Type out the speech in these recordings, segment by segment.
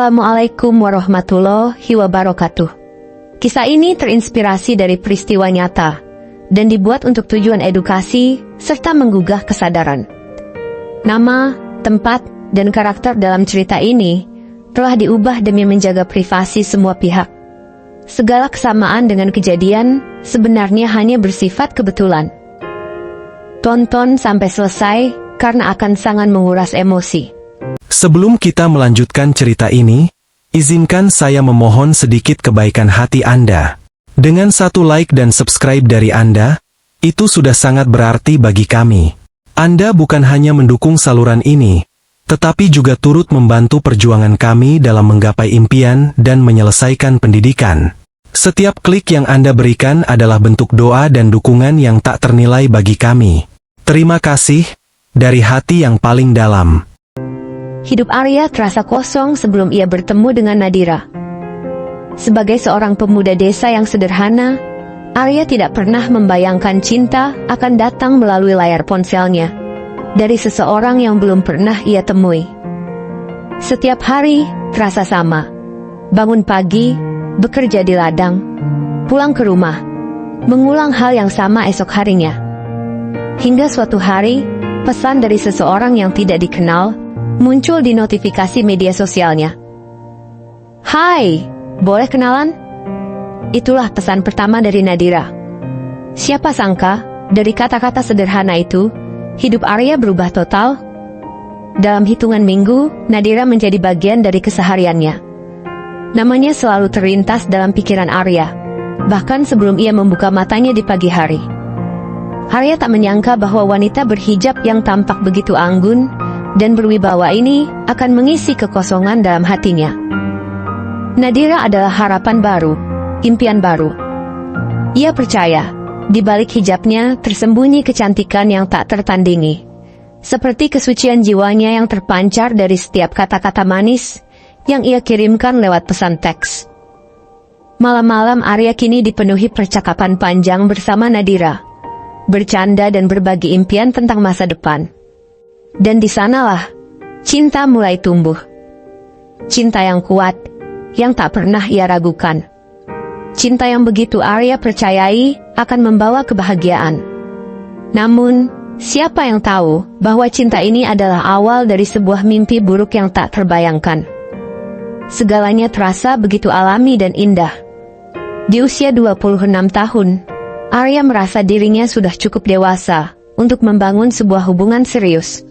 Assalamualaikum warahmatullahi wabarakatuh. Kisah ini terinspirasi dari peristiwa nyata dan dibuat untuk tujuan edukasi serta menggugah kesadaran. Nama, tempat, dan karakter dalam cerita ini telah diubah demi menjaga privasi semua pihak. Segala kesamaan dengan kejadian sebenarnya hanya bersifat kebetulan. Tonton sampai selesai karena akan sangat menguras emosi. Sebelum kita melanjutkan cerita ini, izinkan saya memohon sedikit kebaikan hati Anda. Dengan 1 like dan subscribe dari Anda, itu sudah sangat berarti bagi kami. Anda bukan hanya mendukung saluran ini, tetapi juga turut membantu perjuangan kami dalam menggapai impian dan menyelesaikan pendidikan. Setiap klik yang Anda berikan adalah bentuk doa dan dukungan yang tak ternilai bagi kami. Terima kasih, dari hati yang paling dalam. Hidup Arya terasa kosong sebelum ia bertemu dengan Nadira. Sebagai seorang pemuda desa yang sederhana, Arya tidak pernah membayangkan cinta akan datang melalui layar ponselnya, dari seseorang yang belum pernah ia temui. Setiap hari terasa sama. Bangun pagi, bekerja di ladang, pulang ke rumah, mengulang hal yang sama esok harinya. Hingga suatu hari, pesan dari seseorang yang tidak dikenal muncul di notifikasi media sosialnya. "Hai, boleh kenalan?" Itulah pesan pertama dari Nadira. Siapa sangka, dari kata-kata sederhana itu, hidup Arya berubah total. Dalam hitungan minggu, Nadira menjadi bagian dari kesehariannya. Namanya selalu terlintas dalam pikiran Arya, bahkan sebelum ia membuka matanya di pagi hari. Arya tak menyangka bahwa wanita berhijab yang tampak begitu anggun dan berwibawa ini akan mengisi kekosongan dalam hatinya. Nadira adalah harapan baru, impian baru. Ia percaya, di balik hijabnya tersembunyi kecantikan yang tak tertandingi. Seperti kesucian jiwanya yang terpancar dari setiap kata-kata manis yang ia kirimkan lewat pesan teks. Malam-malam Arya kini dipenuhi percakapan panjang bersama Nadira, bercanda dan berbagi impian tentang masa depan. Dan di sanalah, cinta mulai tumbuh. Cinta yang kuat, yang tak pernah ia ragukan. Cinta yang begitu Arya percayai akan membawa kebahagiaan. Namun, siapa yang tahu bahwa cinta ini adalah awal dari sebuah mimpi buruk yang tak terbayangkan. Segalanya terasa begitu alami dan indah. Di usia 26 tahun, Arya merasa dirinya sudah cukup dewasa untuk membangun sebuah hubungan serius.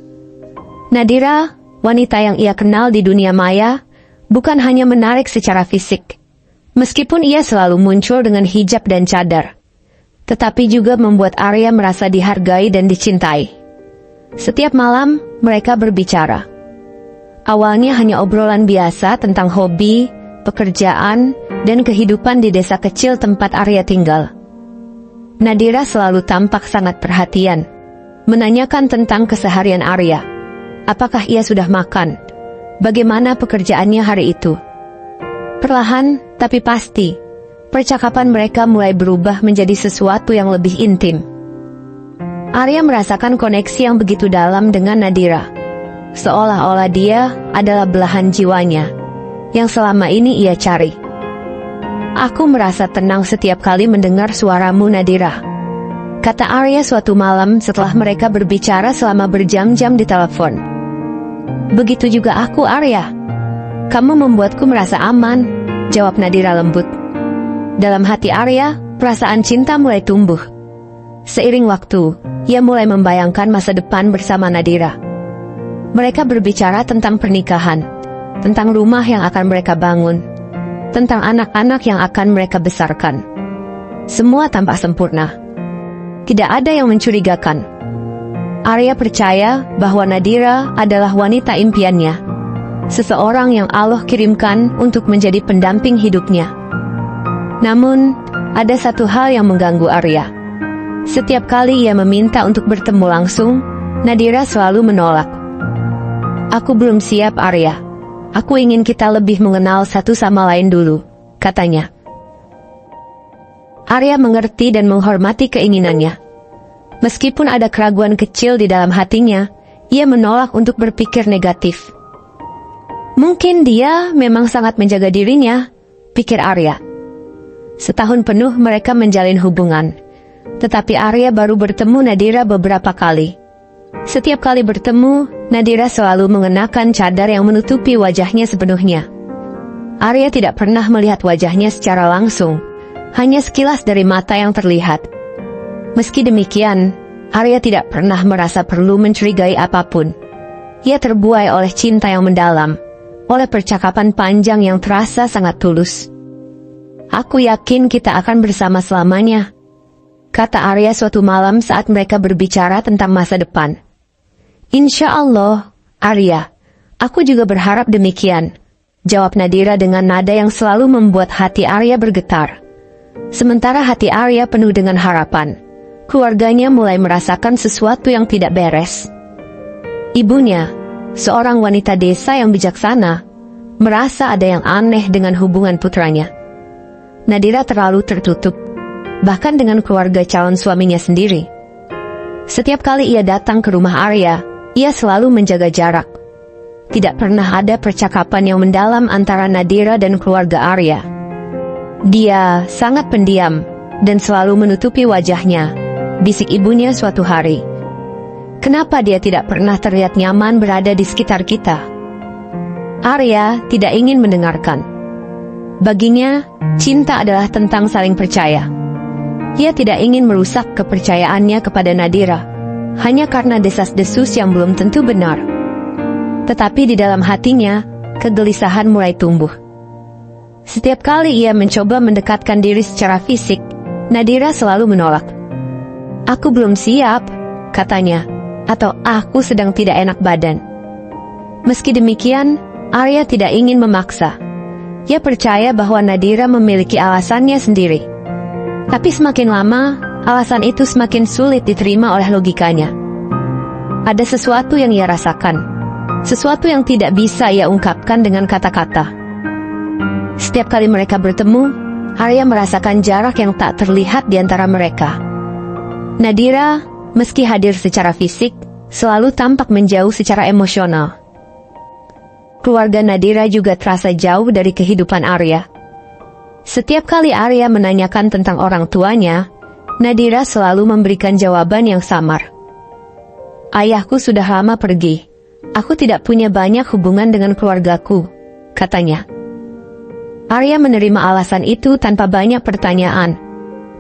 Nadira, wanita yang ia kenal di dunia maya, bukan hanya menarik secara fisik. Meskipun ia selalu muncul dengan hijab dan cadar, tetapi juga membuat Arya merasa dihargai dan dicintai. Setiap malam, mereka berbicara. Awalnya hanya obrolan biasa tentang hobi, pekerjaan, dan kehidupan di desa kecil tempat Arya tinggal. Nadira selalu tampak sangat perhatian, menanyakan tentang keseharian Arya. Apakah ia sudah makan? Bagaimana pekerjaannya hari itu? Perlahan, tapi pasti, percakapan mereka mulai berubah menjadi sesuatu yang lebih intim. Arya merasakan koneksi yang begitu dalam dengan Nadira. Seolah-olah dia adalah belahan jiwanya, yang selama ini ia cari. "Aku merasa tenang setiap kali mendengar suaramu, Nadira," kata Arya suatu malam setelah mereka berbicara selama berjam-jam di telepon. "Begitu juga aku, Arya. Kamu membuatku merasa aman," jawab Nadira lembut. Dalam hati Arya, perasaan cinta mulai tumbuh. Seiring waktu, ia mulai membayangkan masa depan bersama Nadira. Mereka berbicara tentang pernikahan, tentang rumah yang akan mereka bangun, tentang anak-anak yang akan mereka besarkan. Semua tampak sempurna. Tidak ada yang mencurigakan. Arya percaya bahwa Nadira adalah wanita impiannya, seseorang yang Allah kirimkan untuk menjadi pendamping hidupnya. Namun, ada satu hal yang mengganggu Arya. Setiap kali ia meminta untuk bertemu langsung, Nadira selalu menolak. "Aku belum siap, Arya. Aku ingin kita lebih mengenal satu sama lain dulu," katanya. Arya mengerti dan menghormati keinginannya. Meskipun ada keraguan kecil di dalam hatinya, ia menolak untuk berpikir negatif. Mungkin dia memang sangat menjaga dirinya, pikir Arya. Setahun penuh mereka menjalin hubungan, tetapi Arya baru bertemu Nadira beberapa kali. Setiap kali bertemu, Nadira selalu mengenakan cadar yang menutupi wajahnya sepenuhnya. Arya tidak pernah melihat wajahnya secara langsung, hanya sekilas dari mata yang terlihat. Meski demikian, Arya tidak pernah merasa perlu mencurigai apapun. Ia terbuai oleh cinta yang mendalam, oleh percakapan panjang yang terasa sangat tulus. Aku yakin kita akan bersama selamanya, kata Arya suatu malam saat mereka berbicara tentang masa depan. Insya Allah, Arya, aku juga berharap demikian, jawab Nadira dengan nada yang selalu membuat hati Arya bergetar. Sementara hati Arya penuh dengan harapan, keluarganya mulai merasakan sesuatu yang tidak beres. Ibunya, seorang wanita desa yang bijaksana, merasa ada yang aneh dengan hubungan putranya. Nadira terlalu tertutup, bahkan dengan keluarga calon suaminya sendiri. Setiap kali ia datang ke rumah Arya, ia selalu menjaga jarak. Tidak pernah ada percakapan yang mendalam antara Nadira dan keluarga Arya. Dia sangat pendiam dan selalu menutupi wajahnya, bisik ibunya suatu hari. Kenapa dia tidak pernah terlihat nyaman berada di sekitar kita? Arya tidak ingin mendengarkan. Baginya, cinta adalah tentang saling percaya. Ia tidak ingin merusak kepercayaannya kepada Nadira, hanya karena desas-desus yang belum tentu benar. Tetapi di dalam hatinya, kegelisahan mulai tumbuh. Setiap kali ia mencoba mendekatkan diri secara fisik, Nadira selalu menolak. Aku belum siap, katanya, atau aku sedang tidak enak badan. Meski demikian, Arya tidak ingin memaksa. Ia percaya bahwa Nadira memiliki alasannya sendiri. Tapi semakin lama, alasan itu semakin sulit diterima oleh logikanya. Ada sesuatu yang ia rasakan, sesuatu yang tidak bisa ia ungkapkan dengan kata-kata. Setiap kali mereka bertemu, Arya merasakan jarak yang tak terlihat di antara mereka. Nadira, meski hadir secara fisik, selalu tampak menjauh secara emosional. Keluarga Nadira juga terasa jauh dari kehidupan Arya. Setiap kali Arya menanyakan tentang orang tuanya, Nadira selalu memberikan jawaban yang samar. Ayahku sudah lama pergi. Aku tidak punya banyak hubungan dengan keluargaku, katanya. Arya menerima alasan itu tanpa banyak pertanyaan.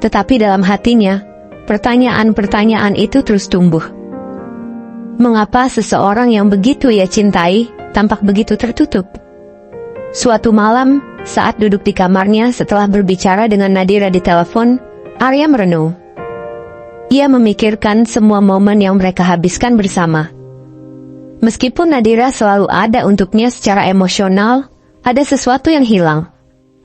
Tetapi dalam hatinya, pertanyaan-pertanyaan itu terus tumbuh. Mengapa seseorang yang begitu ia cintai tampak begitu tertutup? Suatu malam, saat duduk di kamarnya setelah berbicara dengan Nadira di telepon, Arya merenung. Ia memikirkan semua momen yang mereka habiskan bersama. Meskipun Nadira selalu ada untuknya secara emosional, ada sesuatu yang hilang.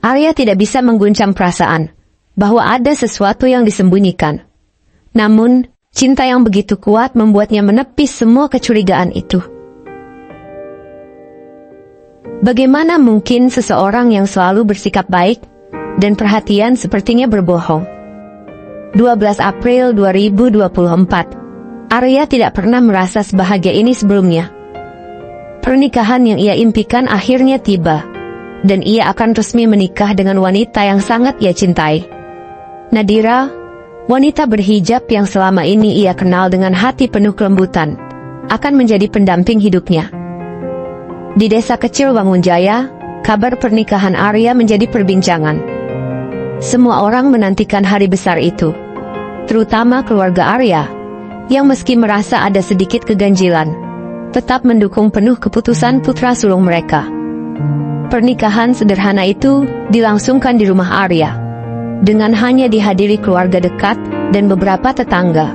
Arya tidak bisa mengguncang perasaan bahwa ada sesuatu yang disembunyikan. Namun, cinta yang begitu kuat membuatnya menepis semua kecurigaan itu. Bagaimana mungkin seseorang yang selalu bersikap baik dan perhatian sepertinya berbohong? 12 April 2024. Arya tidak pernah merasa sebahagia ini sebelumnya. Pernikahan yang ia impikan akhirnya tiba, dan ia akan resmi menikah dengan wanita yang sangat ia cintai. Nadira, wanita berhijab yang selama ini ia kenal dengan hati penuh kelembutan, akan menjadi pendamping hidupnya. Di desa kecil Wangunjaya, kabar pernikahan Arya menjadi perbincangan. Semua orang menantikan hari besar itu, terutama keluarga Arya, yang meski merasa ada sedikit keganjilan, tetap mendukung penuh keputusan putra sulung mereka. Pernikahan sederhana itu dilangsungkan di rumah Arya, dengan hanya dihadiri keluarga dekat dan beberapa tetangga.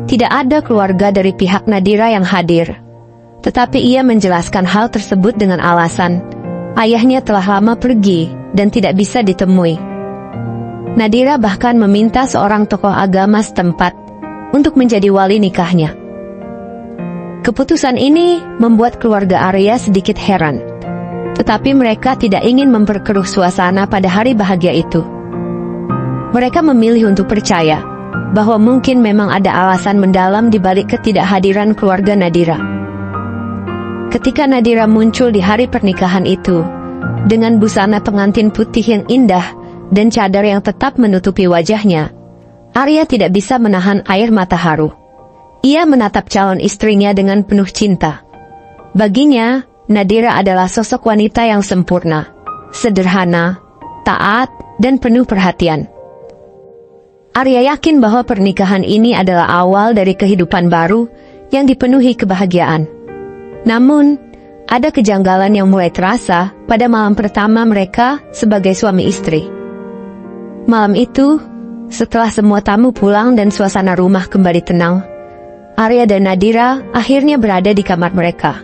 Tidak ada keluarga dari pihak Nadira yang hadir. Tetapi ia menjelaskan hal tersebut dengan alasan, ayahnya telah lama pergi dan tidak bisa ditemui. Nadira bahkan meminta seorang tokoh agama setempat untuk menjadi wali nikahnya. Keputusan ini membuat keluarga Arya sedikit heran. Tetapi mereka tidak ingin memperkeruh suasana pada hari bahagia itu. Mereka memilih untuk percaya bahwa mungkin memang ada alasan mendalam di balik ketidakhadiran keluarga Nadira. Ketika Nadira muncul di hari pernikahan itu, dengan busana pengantin putih yang indah dan cadar yang tetap menutupi wajahnya, Arya tidak bisa menahan air mata haru. Ia menatap calon istrinya dengan penuh cinta. Baginya, Nadira adalah sosok wanita yang sempurna, sederhana, taat, dan penuh perhatian. Arya yakin bahwa pernikahan ini adalah awal dari kehidupan baru yang dipenuhi kebahagiaan. Namun, ada kejanggalan yang mulai terasa pada malam pertama mereka sebagai suami istri. Malam itu, setelah semua tamu pulang dan suasana rumah kembali tenang, Arya dan Nadira akhirnya berada di kamar mereka.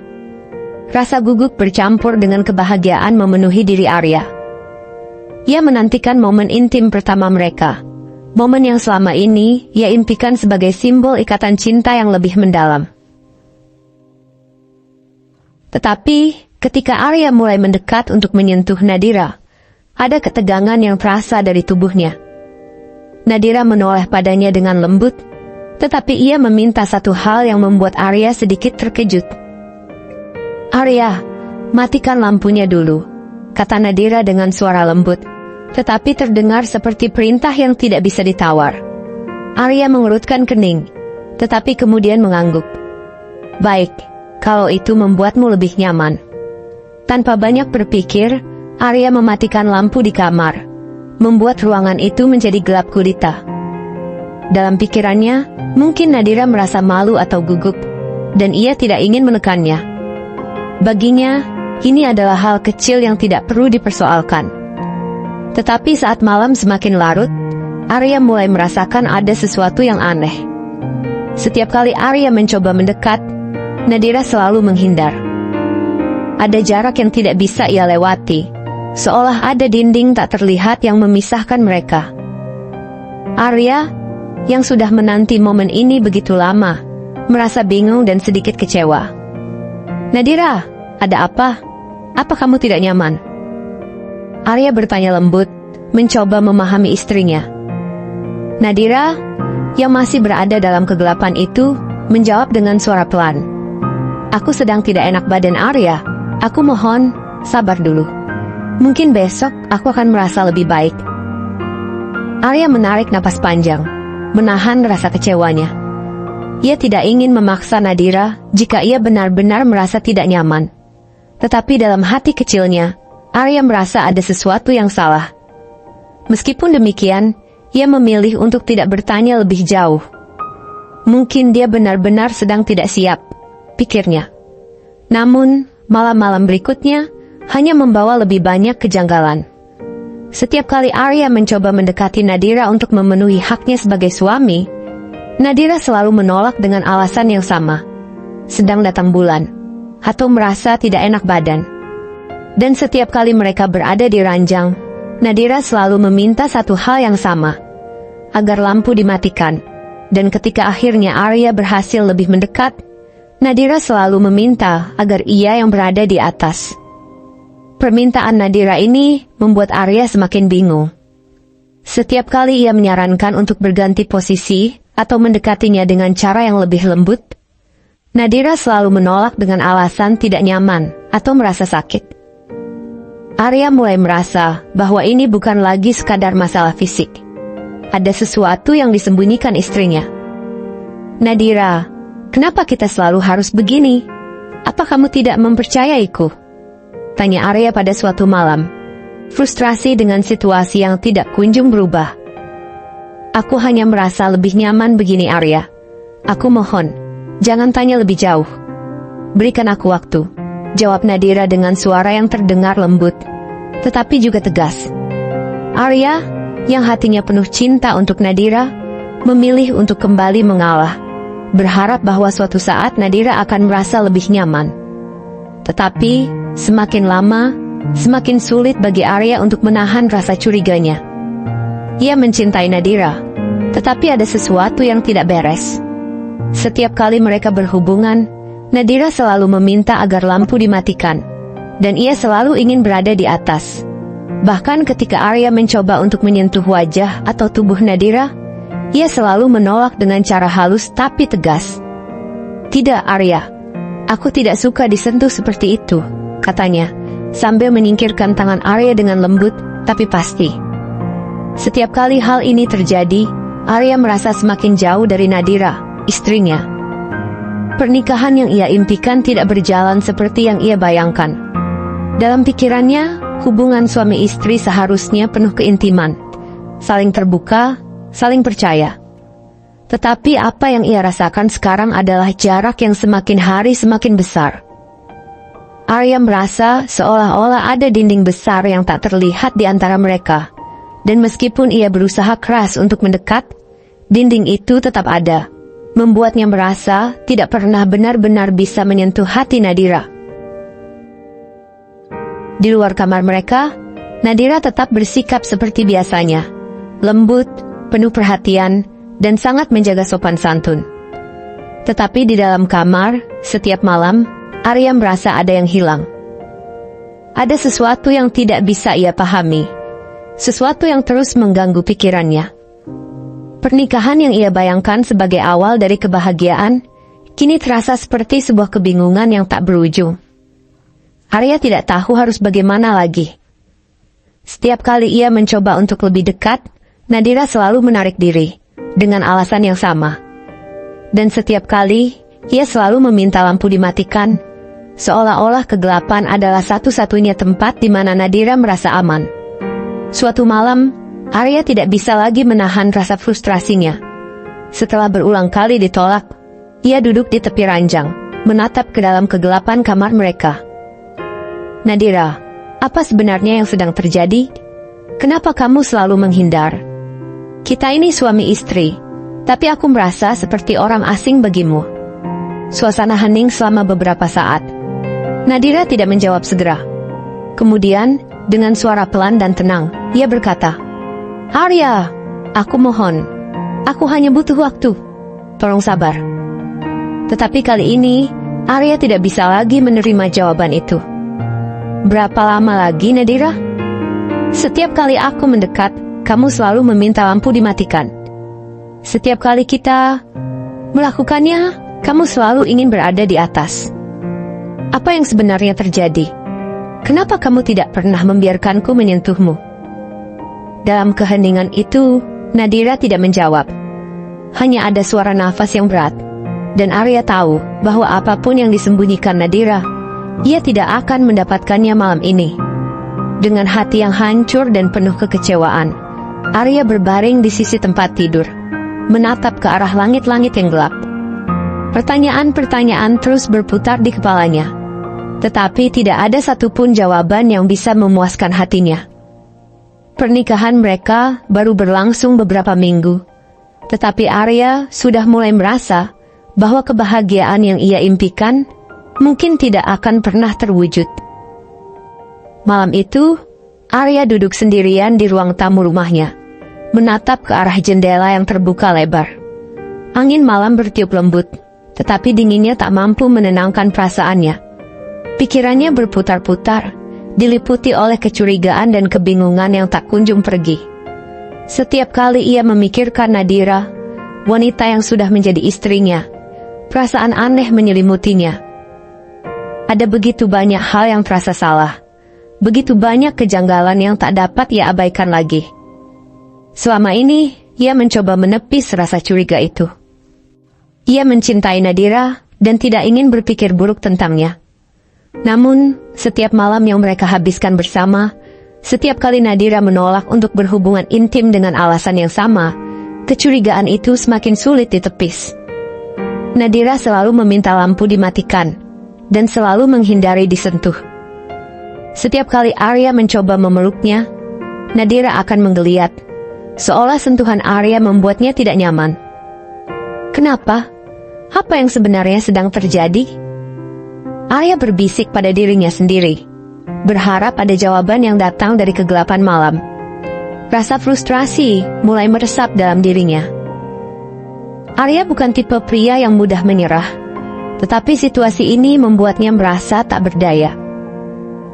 Rasa gugup bercampur dengan kebahagiaan memenuhi diri Arya. Ia menantikan momen intim pertama mereka, momen yang selama ini ia impikan sebagai simbol ikatan cinta yang lebih mendalam. Tetapi, ketika Arya mulai mendekat untuk menyentuh Nadira, ada ketegangan yang terasa dari tubuhnya. Nadira menoleh padanya dengan lembut, tetapi ia meminta satu hal yang membuat Arya sedikit terkejut. "Arya, matikan lampunya dulu," kata Nadira dengan suara lembut, tetapi terdengar seperti perintah yang tidak bisa ditawar. Arya mengerutkan kening, tetapi kemudian mengangguk. "Baik, kalau itu membuatmu lebih nyaman." Tanpa banyak berpikir, Arya mematikan lampu di kamar, membuat ruangan itu menjadi gelap gulita. Dalam pikirannya, mungkin Nadira merasa malu atau gugup, dan ia tidak ingin menekannya. Baginya, ini adalah hal kecil yang tidak perlu dipersoalkan. Tetapi saat malam semakin larut, Arya mulai merasakan ada sesuatu yang aneh. Setiap kali Arya mencoba mendekat, Nadira selalu menghindar. Ada jarak yang tidak bisa ia lewati, seolah ada dinding tak terlihat yang memisahkan mereka. Arya, yang sudah menanti momen ini begitu lama, merasa bingung dan sedikit kecewa. "Nadira, ada apa? Apa kamu tidak nyaman?" Arya bertanya lembut, mencoba memahami istrinya. Nadira, yang masih berada dalam kegelapan itu, menjawab dengan suara pelan. "Aku sedang tidak enak badan Arya. Aku mohon, sabar dulu. Mungkin besok aku akan merasa lebih baik." Arya menarik napas panjang, menahan rasa kecewanya. Ia tidak ingin memaksa Nadira jika ia benar-benar merasa tidak nyaman. Tetapi dalam hati kecilnya, Arya merasa ada sesuatu yang salah. Meskipun demikian, ia memilih untuk tidak bertanya lebih jauh. Mungkin dia benar-benar sedang tidak siap, pikirnya. Namun, malam-malam berikutnya hanya membawa lebih banyak kejanggalan. Setiap kali Arya mencoba mendekati Nadira untuk memenuhi haknya sebagai suami, Nadira selalu menolak dengan alasan yang sama. Sedang datang bulan, atau merasa tidak enak badan. Dan setiap kali mereka berada di ranjang, Nadira selalu meminta satu hal yang sama, agar lampu dimatikan. Dan ketika akhirnya Arya berhasil lebih mendekat, Nadira selalu meminta agar ia yang berada di atas. Permintaan Nadira ini membuat Arya semakin bingung. Setiap kali ia menyarankan untuk berganti posisi atau mendekatinya dengan cara yang lebih lembut, Nadira selalu menolak dengan alasan tidak nyaman atau merasa sakit. Arya mulai merasa bahwa ini bukan lagi sekadar masalah fisik. Ada sesuatu yang disembunyikan istrinya. "Nadira, kenapa kita selalu harus begini? Apa kamu tidak mempercayaiku?" tanya Arya pada suatu malam, frustrasi dengan situasi yang tidak kunjung berubah. "Aku hanya merasa lebih nyaman begini, Arya. Aku mohon, jangan tanya lebih jauh. Berikan aku waktu," jawab Nadira dengan suara yang terdengar lembut, tetapi juga tegas. Arya, yang hatinya penuh cinta untuk Nadira, memilih untuk kembali mengalah, berharap bahwa suatu saat Nadira akan merasa lebih nyaman. Tetapi, semakin lama, semakin sulit bagi Arya untuk menahan rasa curiganya. Ia mencintai Nadira, tetapi ada sesuatu yang tidak beres. Setiap kali mereka berhubungan, Nadira selalu meminta agar lampu dimatikan, dan ia selalu ingin berada di atas. Bahkan ketika Arya mencoba untuk menyentuh wajah atau tubuh Nadira, ia selalu menolak dengan cara halus tapi tegas. "Tidak, Arya. Aku tidak suka disentuh seperti itu, katanya, sambil menyingkirkan tangan Arya dengan lembut, tapi pasti. Setiap kali hal ini terjadi, Arya merasa semakin jauh dari Nadira, istrinya. Pernikahan yang ia impikan tidak berjalan seperti yang ia bayangkan. Dalam pikirannya, hubungan suami istri seharusnya penuh keintiman, saling terbuka, saling percaya. Tetapi apa yang ia rasakan sekarang adalah jarak yang semakin hari semakin besar. Arya merasa seolah-olah ada dinding besar yang tak terlihat di antara mereka. Dan meskipun ia berusaha keras untuk mendekat, dinding itu tetap ada, membuatnya merasa tidak pernah benar-benar bisa menyentuh hati Nadira. Di luar kamar mereka, Nadira tetap bersikap seperti biasanya, lembut, penuh perhatian, dan sangat menjaga sopan santun. Tetapi di dalam kamar, setiap malam, Arya merasa ada yang hilang. Ada sesuatu yang tidak bisa ia pahami, sesuatu yang terus mengganggu pikirannya. Pernikahan yang ia bayangkan sebagai awal dari kebahagiaan, kini terasa seperti sebuah kebingungan yang tak berujung. Arya tidak tahu harus bagaimana lagi. Setiap kali ia mencoba untuk lebih dekat, Nadira selalu menarik diri, dengan alasan yang sama. Dan setiap kali, ia selalu meminta lampu dimatikan, seolah-olah kegelapan adalah satu-satunya tempat di mana Nadira merasa aman. Suatu malam, Arya tidak bisa lagi menahan rasa frustrasinya. Setelah berulang kali ditolak, ia duduk di tepi ranjang, menatap ke dalam kegelapan kamar mereka. Nadira, apa sebenarnya yang sedang terjadi? Kenapa kamu selalu menghindar? Kita ini suami istri, tapi aku merasa seperti orang asing bagimu. Suasana hening selama beberapa saat. Nadira tidak menjawab segera. Kemudian, dengan suara pelan dan tenang, ia berkata, "Arya, aku mohon. Aku hanya butuh waktu. Tolong sabar." Tetapi kali ini, Arya tidak bisa lagi menerima jawaban itu. "Berapa lama lagi, Nadira? Setiap kali aku mendekat, kamu selalu meminta lampu dimatikan. Setiap kali kita melakukannya, kamu selalu ingin berada di atas. Apa yang sebenarnya terjadi? Kenapa kamu tidak pernah membiarkanku menyentuhmu?" Dalam keheningan itu, Nadira tidak menjawab. Hanya ada suara nafas yang berat. Dan Arya tahu bahwa apapun yang disembunyikan Nadira, ia tidak akan mendapatkannya malam ini. Dengan hati yang hancur dan penuh kekecewaan, Arya berbaring di sisi tempat tidur, menatap ke arah langit-langit yang gelap. Pertanyaan-pertanyaan terus berputar di kepalanya, tetapi tidak ada satupun jawaban yang bisa memuaskan hatinya. Pernikahan mereka baru berlangsung beberapa minggu, tetapi Arya sudah mulai merasa bahwa kebahagiaan yang ia impikan mungkin tidak akan pernah terwujud. Malam itu, Arya duduk sendirian di ruang tamu rumahnya, menatap ke arah jendela yang terbuka lebar. Angin malam bertiup lembut, tetapi dinginnya tak mampu menenangkan perasaannya. Pikirannya berputar-putar, diliputi oleh kecurigaan dan kebingungan yang tak kunjung pergi. Setiap kali ia memikirkan Nadira, wanita yang sudah menjadi istrinya, perasaan aneh menyelimutinya. Ada begitu banyak hal yang terasa salah, begitu banyak kejanggalan yang tak dapat ia abaikan lagi. Selama ini, ia mencoba menepis rasa curiga itu. Ia mencintai Nadira dan tidak ingin berpikir buruk tentangnya. Namun, setiap malam yang mereka habiskan bersama, setiap kali Nadira menolak untuk berhubungan intim dengan alasan yang sama, kecurigaan itu semakin sulit ditepis. Nadira selalu meminta lampu dimatikan, dan selalu menghindari disentuh. Setiap kali Arya mencoba memeluknya, Nadira akan menggeliat, seolah sentuhan Arya membuatnya tidak nyaman. Kenapa? Apa yang sebenarnya sedang terjadi? Arya berbisik pada dirinya sendiri, berharap ada jawaban yang datang dari kegelapan malam. Rasa frustrasi mulai meresap dalam dirinya. Arya bukan tipe pria yang mudah menyerah, tetapi situasi ini membuatnya merasa tak berdaya.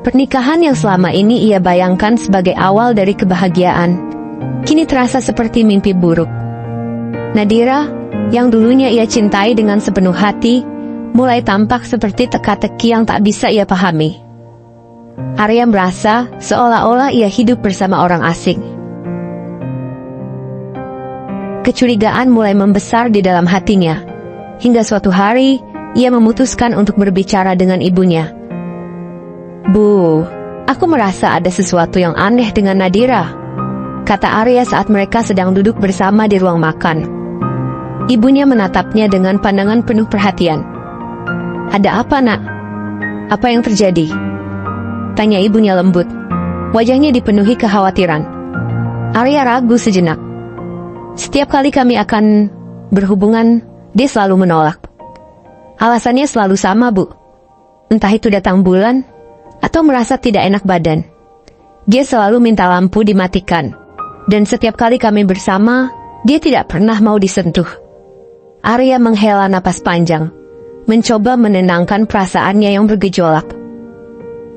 Pernikahan yang selama ini ia bayangkan sebagai awal dari kebahagiaan, kini terasa seperti mimpi buruk. Nadira, yang dulunya ia cintai dengan sepenuh hati, mulai tampak seperti teka-teki yang tak bisa ia pahami. Arya merasa seolah-olah ia hidup bersama orang asing. Kecurigaan mulai membesar di dalam hatinya, hingga suatu hari ia memutuskan untuk berbicara dengan ibunya. "Bu, aku merasa ada sesuatu yang aneh dengan Nadira," kata Arya saat mereka sedang duduk bersama di ruang makan. Ibunya menatapnya dengan pandangan penuh perhatian. "Ada apa, Nak? Apa yang terjadi?" tanya ibunya lembut. Wajahnya dipenuhi kekhawatiran. Arya ragu sejenak. "Setiap kali kami akan berhubungan, dia selalu menolak. Alasannya selalu sama, Bu. Entah itu datang bulan, atau merasa tidak enak badan. Dia selalu minta lampu dimatikan. Dan setiap kali kami bersama, dia tidak pernah mau disentuh." Arya menghela napas panjang, mencoba menenangkan perasaannya yang bergejolak.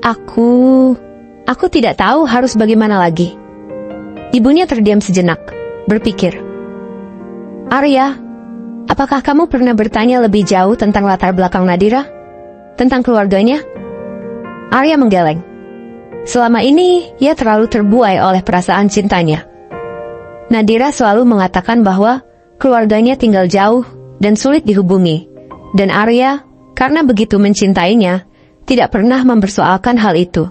Aku tidak tahu harus bagaimana lagi." Ibunya terdiam sejenak, berpikir. "Arya, apakah kamu pernah bertanya lebih jauh tentang latar belakang Nadira? Tentang keluarganya?" Arya menggeleng. Selama ini, ia terlalu terbuai oleh perasaan cintanya. Nadira selalu mengatakan bahwa keluarganya tinggal jauh dan sulit dihubungi. Dan Arya, karena begitu mencintainya, tidak pernah mempersoalkan hal itu.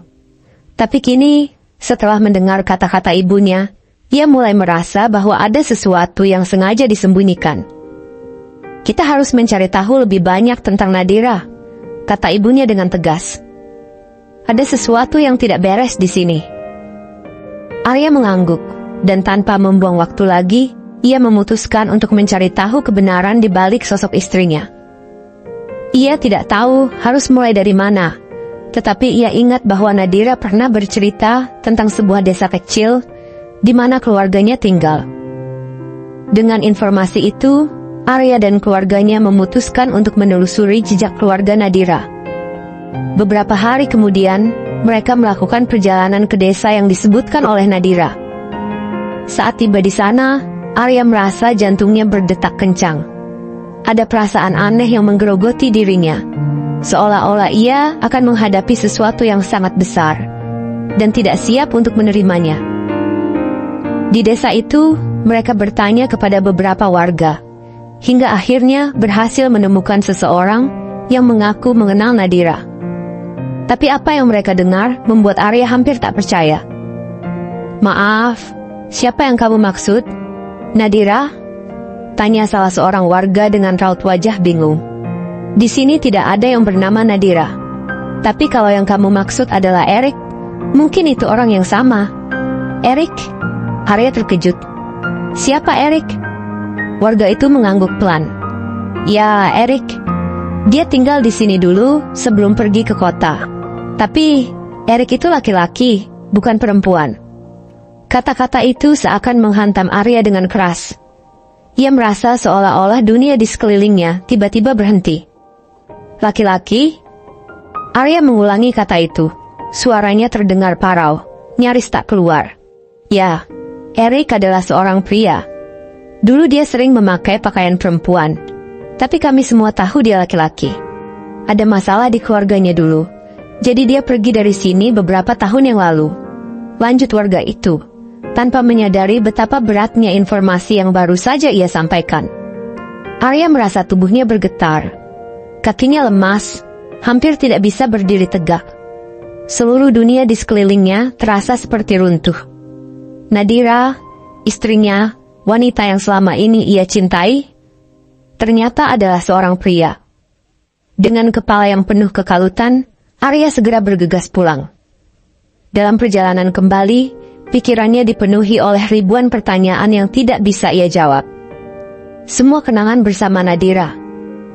Tapi kini, setelah mendengar kata-kata ibunya, ia mulai merasa bahwa ada sesuatu yang sengaja disembunyikan. "Kita harus mencari tahu lebih banyak tentang Nadira," kata ibunya dengan tegas. "Ada sesuatu yang tidak beres di sini." Arya mengangguk, dan tanpa membuang waktu lagi, ia memutuskan untuk mencari tahu kebenaran di balik sosok istrinya. Ia tidak tahu harus mulai dari mana, tetapi ia ingat bahwa Nadira pernah bercerita tentang sebuah desa kecil di mana keluarganya tinggal. Dengan informasi itu, Arya dan keluarganya memutuskan untuk menelusuri jejak keluarga Nadira. Beberapa hari kemudian, mereka melakukan perjalanan ke desa yang disebutkan oleh Nadira. Saat tiba di sana, Arya merasa jantungnya berdetak kencang. Ada perasaan aneh yang menggerogoti dirinya, seolah-olah ia akan menghadapi sesuatu yang sangat besar, dan tidak siap untuk menerimanya. Di desa itu, mereka bertanya kepada beberapa warga, hingga akhirnya berhasil menemukan seseorang yang mengaku mengenal Nadira. Tapi apa yang mereka dengar membuat Arya hampir tak percaya. "Maaf, siapa yang kamu maksud? Nadira?" tanya salah seorang warga dengan raut wajah bingung. "Di sini tidak ada yang bernama Nadira. Tapi kalau yang kamu maksud adalah Erik, mungkin itu orang yang sama." "Erik?" Arya terkejut. "Siapa Erik?" Warga itu mengangguk pelan. "Ya, Erik. Dia tinggal di sini dulu sebelum pergi ke kota. Tapi Erik itu laki-laki, bukan perempuan." Kata-kata itu seakan menghantam Arya dengan keras. Ia merasa seolah-olah dunia di sekelilingnya tiba-tiba berhenti. "Laki-laki?" Arya mengulangi kata itu. Suaranya terdengar parau, nyaris tak keluar. "Ya, Erik adalah seorang pria. Dulu dia sering memakai pakaian perempuan. Tapi kami semua tahu dia laki-laki. Ada masalah di keluarganya dulu. Jadi dia pergi dari sini beberapa tahun yang lalu." Lanjut warga itu, tanpa menyadari betapa beratnya informasi yang baru saja ia sampaikan. Arya merasa tubuhnya bergetar. Kakinya lemas, hampir tidak bisa berdiri tegak. Seluruh dunia di sekelilingnya terasa seperti runtuh. Nadira, istrinya, wanita yang selama ini ia cintai, ternyata adalah seorang pria. Dengan kepala yang penuh kekalutan, Arya segera bergegas pulang. Dalam perjalanan kembali, pikirannya dipenuhi oleh ribuan pertanyaan yang tidak bisa ia jawab. Semua kenangan bersama Nadira,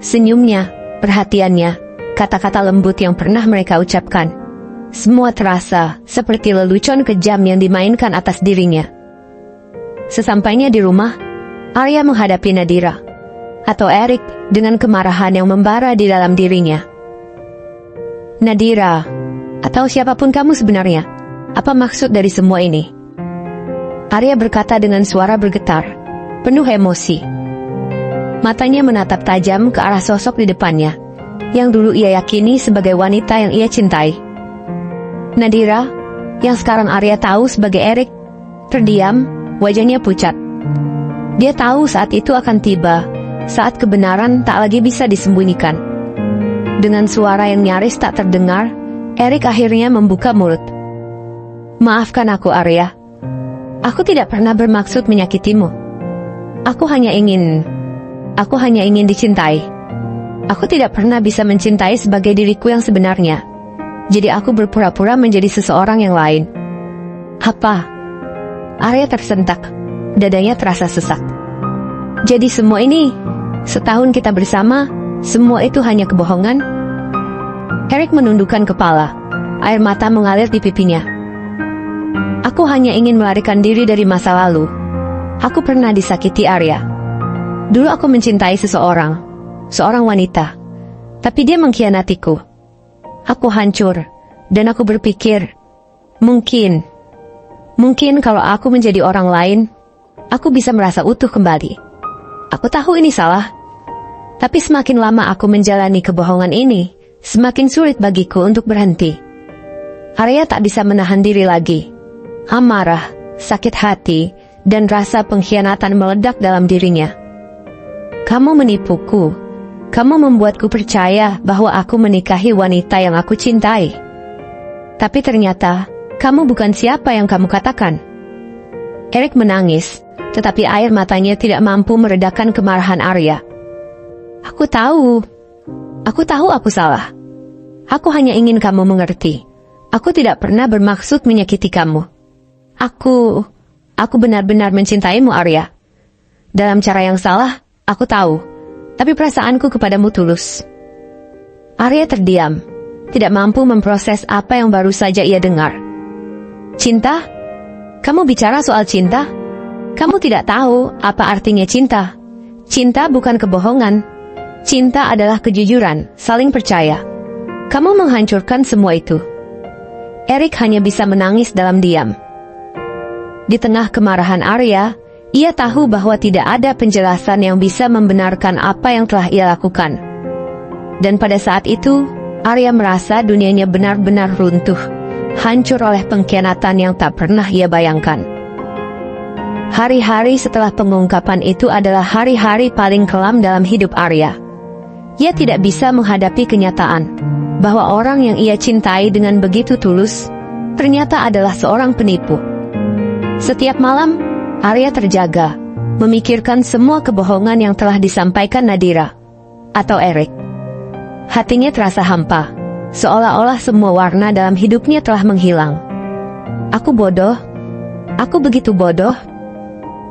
senyumnya, perhatiannya, kata-kata lembut yang pernah mereka ucapkan, semua terasa seperti lelucon kejam yang dimainkan atas dirinya. Sesampainya di rumah, Arya menghadapi Nadira, atau Erik, dengan kemarahan yang membara di dalam dirinya. "Nadira, atau siapapun kamu sebenarnya, apa maksud dari semua ini?" Arya berkata dengan suara bergetar, penuh emosi. Matanya menatap tajam ke arah sosok di depannya, yang dulu ia yakini sebagai wanita yang ia cintai. Nadira, yang sekarang Arya tahu sebagai Erik, terdiam, wajahnya pucat. Dia tahu saat itu akan tiba, saat kebenaran tak lagi bisa disembunyikan. Dengan suara yang nyaris tak terdengar, Erik akhirnya membuka mulut. "Maafkan aku, Arya. Aku tidak pernah bermaksud menyakitimu. Aku hanya ingin dicintai. Aku tidak pernah bisa mencintai sebagai diriku yang sebenarnya. Jadi aku berpura-pura menjadi seseorang yang lain." "Apa?" Arya tersentak. Dadanya terasa sesak. "Jadi semua ini, setahun kita bersama, semua itu hanya kebohongan?" Erik menundukkan kepala. Air mata mengalir di pipinya. "Aku hanya ingin melarikan diri dari masa lalu. Aku pernah disakiti, Arya. Dulu aku mencintai seorang wanita. Tapi dia mengkhianatiku. Aku hancur, dan aku berpikir, mungkin kalau aku menjadi orang lain, aku bisa merasa utuh kembali. Aku tahu ini salah. Tapi semakin lama aku menjalani kebohongan ini, semakin sulit bagiku untuk berhenti." Arya tak bisa menahan diri lagi. Amarah, sakit hati, dan rasa pengkhianatan meledak dalam dirinya. "Kamu menipuku. Kamu membuatku percaya bahwa aku menikahi wanita yang aku cintai. Tapi ternyata, kamu bukan siapa yang kamu katakan." Erik menangis, tetapi air matanya tidak mampu meredakan kemarahan Arya. Aku tahu aku salah. Aku hanya ingin kamu mengerti. Aku tidak pernah bermaksud menyakiti kamu. Aku benar-benar mencintaimu, Arya. Dalam cara yang salah, aku tahu. Tapi perasaanku kepadamu tulus." Arya terdiam, tidak mampu memproses apa yang baru saja ia dengar. "Cinta? Kamu bicara soal cinta? Kamu tidak tahu apa artinya cinta. Cinta bukan kebohongan. Cinta adalah kejujuran, saling percaya. Kamu menghancurkan semua itu." Erik hanya bisa menangis dalam diam. Di tengah kemarahan Arya, ia tahu bahwa tidak ada penjelasan yang bisa membenarkan apa yang telah ia lakukan. Dan pada saat itu, Arya merasa dunianya benar-benar runtuh, hancur oleh pengkhianatan yang tak pernah ia bayangkan. Hari-hari setelah pengungkapan itu adalah hari-hari paling kelam dalam hidup Arya. Ia tidak bisa menghadapi kenyataan bahwa orang yang ia cintai dengan begitu tulus ternyata adalah seorang penipu. Setiap malam, Arya terjaga, memikirkan semua kebohongan yang telah disampaikan Nadira atau Erik. Hatinya terasa hampa, seolah-olah semua warna dalam hidupnya telah menghilang. Aku begitu bodoh.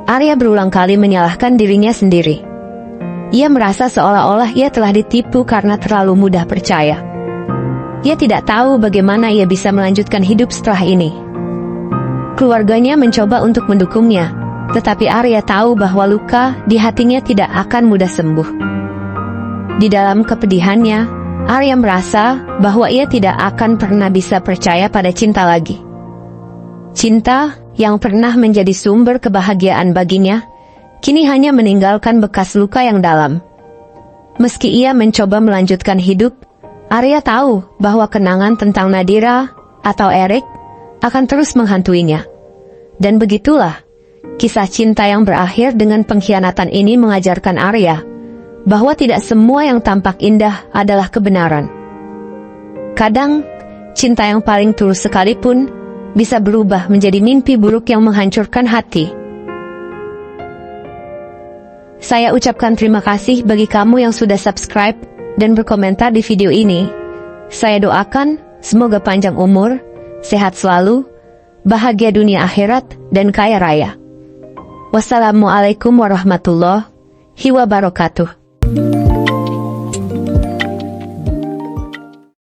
Arya berulang kali menyalahkan dirinya sendiri. Ia merasa seolah-olah ia telah ditipu karena terlalu mudah percaya. Ia tidak tahu bagaimana ia bisa melanjutkan hidup setelah ini. Keluarganya mencoba untuk mendukungnya, tetapi Arya tahu bahwa luka di hatinya tidak akan mudah sembuh. Di dalam kepedihannya, Arya merasa bahwa ia tidak akan pernah bisa percaya pada cinta lagi. Cinta yang pernah menjadi sumber kebahagiaan baginya, kini hanya meninggalkan bekas luka yang dalam. Meski ia mencoba melanjutkan hidup, Arya tahu bahwa kenangan tentang Nadira atau Erik akan terus menghantuinya. Dan begitulah, kisah cinta yang berakhir dengan pengkhianatan ini mengajarkan Arya bahwa tidak semua yang tampak indah adalah kebenaran. Kadang, cinta yang paling tulus sekalipun bisa berubah menjadi mimpi buruk yang menghancurkan hati. Saya ucapkan terima kasih bagi kamu yang sudah subscribe dan berkomentar di video ini. Saya doakan semoga panjang umur, sehat selalu, bahagia dunia akhirat, dan kaya raya. Wassalamualaikum warahmatullahi wabarakatuh.